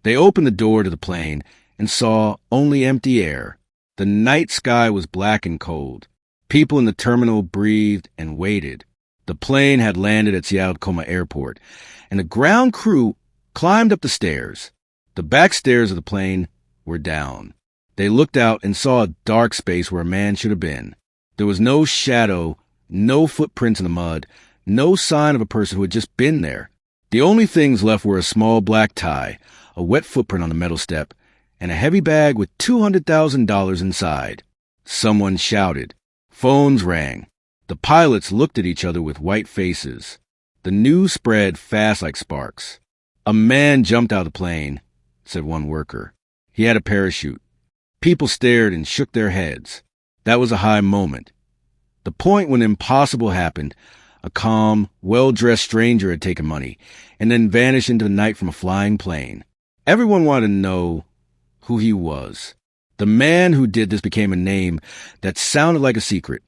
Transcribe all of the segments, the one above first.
They opened the door to the plane and saw only empty air. The night sky was black and cold. People in the terminal breathed and waited. The plane had landed at Seattle-Tacoma Airport, and the ground crew climbed up the stairs. The back stairs of the plane were down. They looked out and saw a dark space where a man should have been. There was no shadow, no footprints in the mud, no sign of a person who had just been there. The only things left were a small black tie, a wet footprint on the metal step, and a heavy bag with $200,000 inside. Someone shouted. Phones rang. The pilots looked at each other with white faces. The news spread fast like sparks. A man jumped out of the plane, said one worker. He had a parachute. People stared and shook their heads. That was a high moment. The point when the impossible happened. A calm, well-dressed stranger had taken money and then vanished into the night from a flying plane. Everyone wanted to know who he was. The man who did this became a name that sounded like a secret.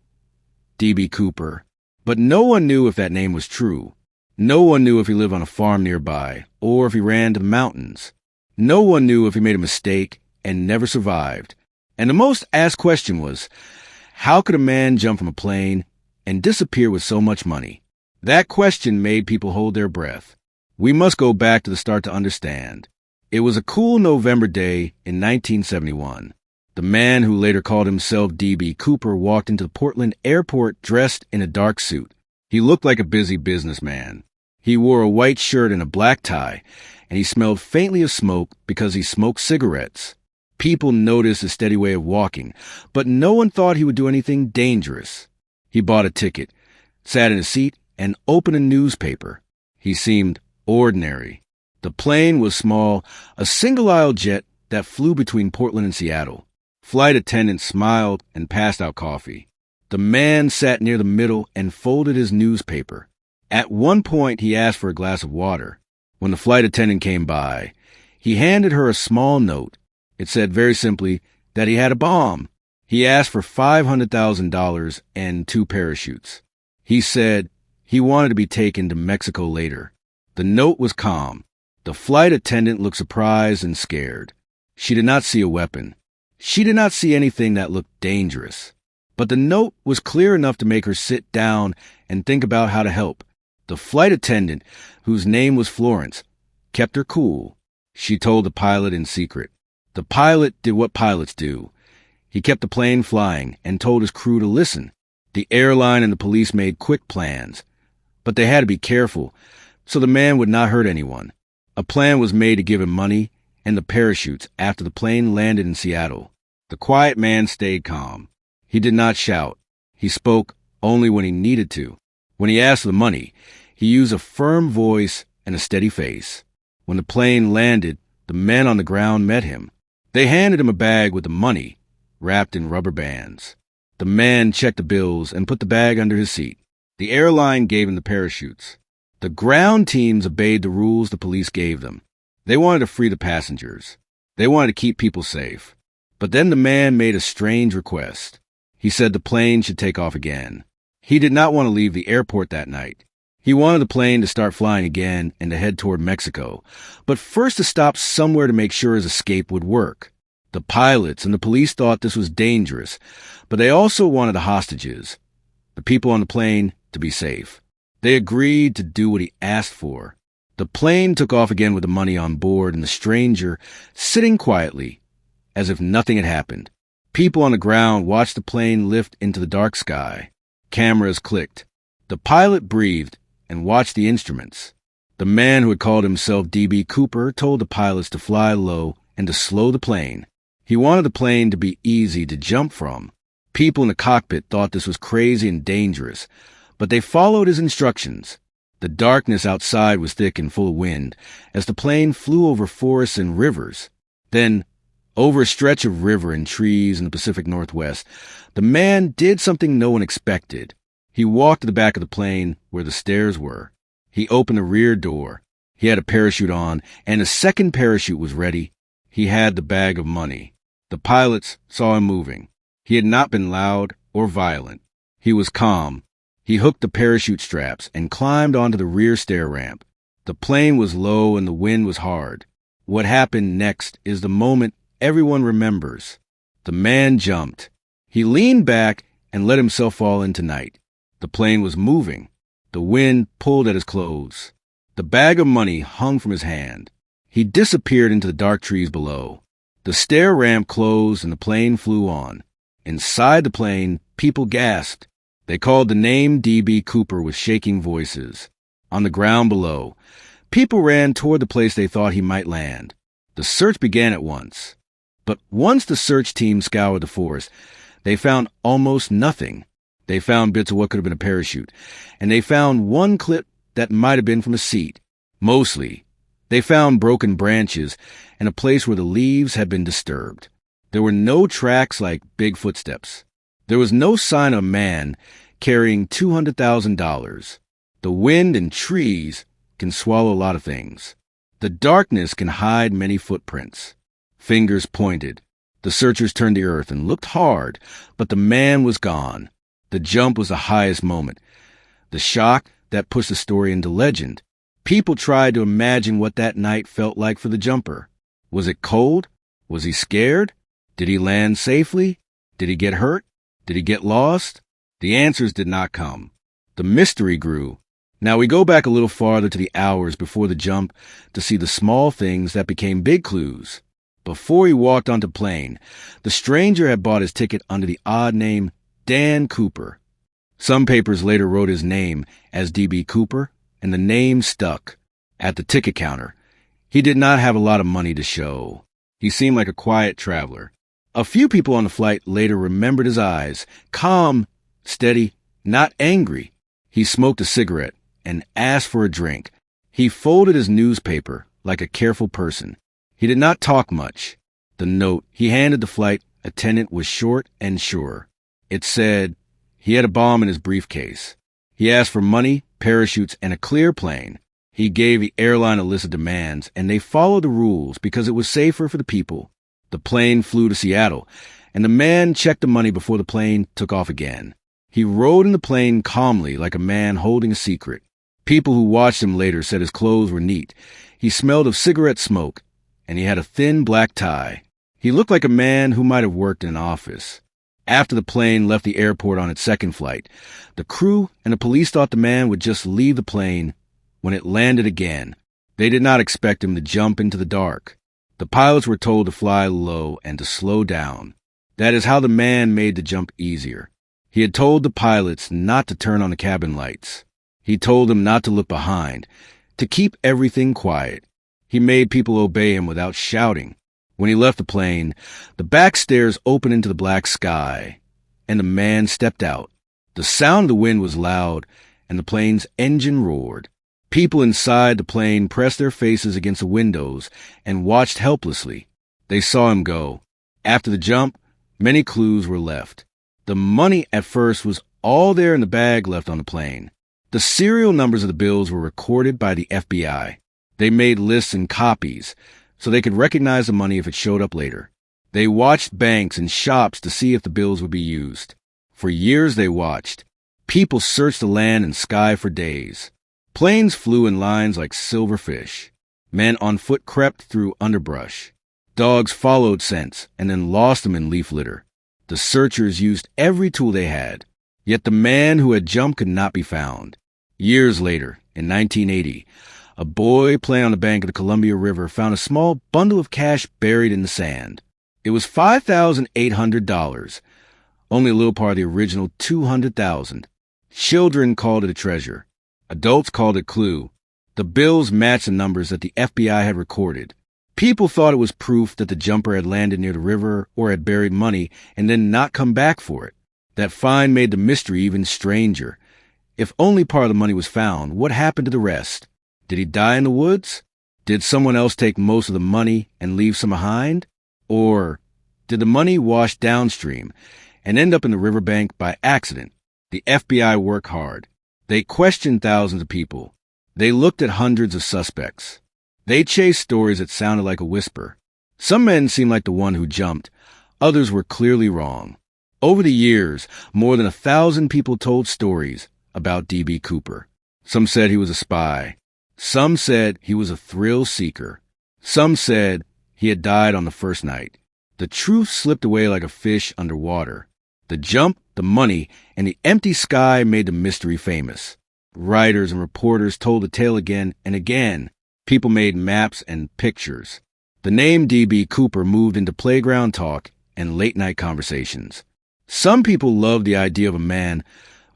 D.B. Cooper. But no one knew if that name was true. No one knew if he lived on a farm nearby or if he ran to the mountains. No one knew if he made a mistake and never survived. And the most asked question was, how could a man jump from a plane and disappear with so much money? That question made people hold their breath. We must go back to the start to understand. It was a cool November day in 1971. The man who later called himself D.B. Cooper walked into the Portland airport dressed in a dark suit. He looked like a busy businessman. He wore a white shirt and a black tie, and he smelled faintly of smoke because he smoked cigarettes. People noticed his steady way of walking, but no one thought he would do anything dangerous. He bought a ticket, sat in a seat, and opened a newspaper. He seemed ordinary. The plane was small, a single-aisle jet that flew between Portland and Seattle. Flight attendants smiled and passed out coffee. The man sat near the middle and folded his newspaper. At one point, he asked for a glass of water. When the flight attendant came by, he handed her a small note. It said very simply that he had a bomb. He asked for $500,000 and 2 parachutes. He said he wanted to be taken to Mexico later. The note was calm. The flight attendant looked surprised and scared. She did not see a weapon. She did not see anything that looked dangerous. But the note was clear enough to make her sit down and think about how to help. The flight attendant, whose name was Florence, kept her cool. She told the pilot in secret. The pilot did what pilots do. He kept the plane flying and told his crew to listen. The airline and the police made quick plans, but they had to be careful so the man would not hurt anyone. A plan was made to give him money and the parachutes after the plane landed in Seattle. The quiet man stayed calm. He did not shout. He spoke only when he needed to. When he asked for the money, he used a firm voice and a steady face. When the plane landed, the men on the ground met him. They handed him a bag with the money, wrapped in rubber bands. The man checked the bills and put the bag under his seat. The airline gave him the parachutes. The ground teams obeyed the rules the police gave them. They wanted to free the passengers. They wanted to keep people safe. But then the man made a strange request. He said the plane should take off again. He did not want to leave the airport that night. He wanted the plane to start flying again and to head toward Mexico, but first to stop somewhere to make sure his escape would work. The pilots and the police thought this was dangerous, but they also wanted the hostages, the people on the plane, to be safe. They agreed to do what he asked for. The plane took off again with the money on board and the stranger sitting quietly, as if nothing had happened. People on the ground watched the plane lift into the dark sky. Cameras clicked. The pilot breathed and watched the instruments. The man who had called himself D.B. Cooper told the pilots to fly low and to slow the plane. He wanted the plane to be easy to jump from. People in the cockpit thought this was crazy and dangerous, but they followed his instructions. The darkness outside was thick and full of wind as the plane flew over forests and rivers. Then, over a stretch of river and trees in the Pacific Northwest, the man did something no one expected. He walked to the back of the plane where the stairs were. He opened the rear door. He had a parachute on, and a second parachute was ready. He had the bag of money. The pilots saw him moving. He had not been loud or violent. He was calm. He hooked the parachute straps and climbed onto the rear stair ramp. The plane was low and the wind was hard. what happened next is the moment everyone remembers. The man jumped. He leaned back and let himself fall into night. The plane was moving. The wind pulled at his clothes. The bag of money hung from his hand. He disappeared into the dark trees below. The stair ramp closed and the plane flew on. Inside the plane, people gasped. They called the name D.B. Cooper with shaking voices. On the ground below, people ran toward the place they thought he might land. The search began at once. But once the search team scoured the forest, they found almost nothing. They found bits of what could have been a parachute, and they found one clip that might have been from a seat. Mostly, they found broken branches and a place where the leaves had been disturbed. There were no tracks like big footsteps. There was no sign of a man carrying $200,000. The wind and trees can swallow a lot of things. The darkness can hide many footprints. Fingers pointed. The searchers turned to earth and looked hard, but the man was gone. The jump was the highest moment. The shock that pushed the story into legend. People tried to imagine what that night felt like for the jumper. Was it cold? Was he scared? Did he land safely? Did he get hurt? Did he get lost? The answers did not come. The mystery grew. Now we go back a little farther to the hours before the jump to see the small things that became big clues. Before he walked onto the plane, the stranger had bought his ticket under the odd name Dan Cooper. Some papers later wrote his name as D.B. Cooper, and the name stuck. At the ticket counter, he did not have a lot of money to show. He seemed like a quiet traveler. A few people on the flight later remembered his eyes, calm, steady, not angry. He smoked a cigarette and asked for a drink. He folded his newspaper like a careful person. He did not talk much. The note he handed the flight attendant was short and sure. It said he had a bomb in his briefcase. He asked for money, parachutes, and a clear plane. He gave the airline a list of demands, and they followed the rules because it was safer for the people. The plane flew to Seattle, and the man checked the money before the plane took off again. He rode in the plane calmly like a man holding a secret. People who watched him later said his clothes were neat. He smelled of cigarette smoke, and he had a thin black tie. He looked like a man who might have worked in an office. After the plane left the airport on its second flight, the crew and the police thought the man would just leave the plane. When it landed again, they did not expect him to jump into the dark. The pilots were told to fly low and to slow down. That is how the man made the jump easier. He had told the pilots not to turn on the cabin lights. He told them not to look behind, to keep everything quiet. He made people obey him without shouting. When he left the plane, the back stairs opened into the black sky, and the man stepped out. The sound of the wind was loud, and the plane's engine roared. People inside the plane pressed their faces against the windows and watched helplessly. They saw him go. After the jump, many clues were left. The money at first was all there in the bag left on the plane. The serial numbers of the bills were recorded by the FBI. They made lists and copies so they could recognize the money if it showed up later. They watched banks and shops to see if the bills would be used. For years they watched. People searched the land and sky for days. Planes flew in lines like silver fish. Men on foot crept through underbrush. Dogs followed scents and then lost them in leaf litter. The searchers used every tool they had. Yet the man who had jumped could not be found. Years later, in 1980, a boy playing on the bank of the Columbia River found a small bundle of cash buried in the sand. It was $5,800, only a little part of the original $200,000. Children called it a treasure. Adults called it clue. The bills matched the numbers that the FBI had recorded. People thought it was proof that the jumper had landed near the river or had buried money and then not come back for it. That find made the mystery even stranger. If only part of the money was found, what happened to the rest? Did he die in the woods? Did someone else take most of the money and leave some behind? Or did the money wash downstream and end up in the riverbank by accident? The FBI worked hard. They questioned thousands of people. They looked at hundreds of suspects. They chased stories that sounded like a whisper. Some men seemed like the one who jumped. Others were clearly wrong. Over the years, more than 1,000 people told stories about D.B. Cooper. Some said he was a spy. Some said he was a thrill seeker. Some said he had died on the first night. The truth slipped away like a fish underwater. The jump, the money, and the empty sky made the mystery famous. Writers and reporters told the tale again and again. People made maps and pictures. The name D.B. Cooper moved into playground talk and late-night conversations. Some people loved the idea of a man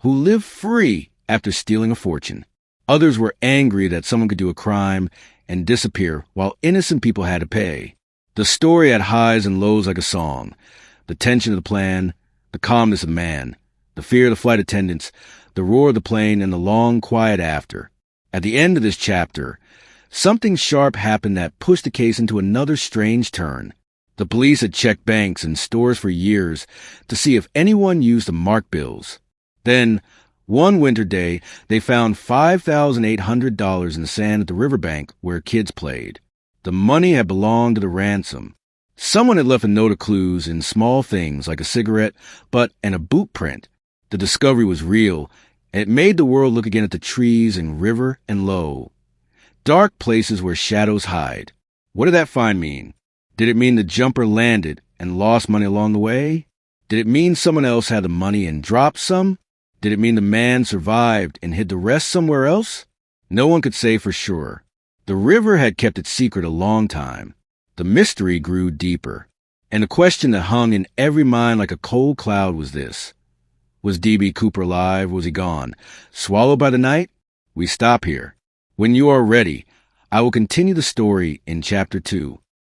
who lived free after stealing a fortune. Others were angry that someone could do a crime and disappear while innocent people had to pay. The story had highs and lows like a song. The tension of the plan, the calmness of man, the fear of the flight attendants, the roar of the plane, and the long quiet after. At the end of this chapter, something sharp happened that pushed the case into another strange turn. The police had checked banks and stores for years to see if anyone used the marked bills. Then, one winter day, they found $5,800 in the sand at the riverbank where kids played. The money had belonged to the ransom. Someone had left a note of clues in small things like a cigarette, butt, and a boot print. The discovery was real, and it made the world look again at the trees and river and low. Dark places where shadows hide. What did that find mean? Did it mean the jumper landed and lost money along the way? Did it mean someone else had the money and dropped some? Did it mean the man survived and hid the rest somewhere else? No one could say for sure. The river had kept its secret a long time. The mystery grew deeper. And the question that hung in every mind like a cold cloud was this. Was D.B. Cooper alive? Was he gone? Swallowed by the night? We stop here. When you are ready, I will continue the story in Chapter 2.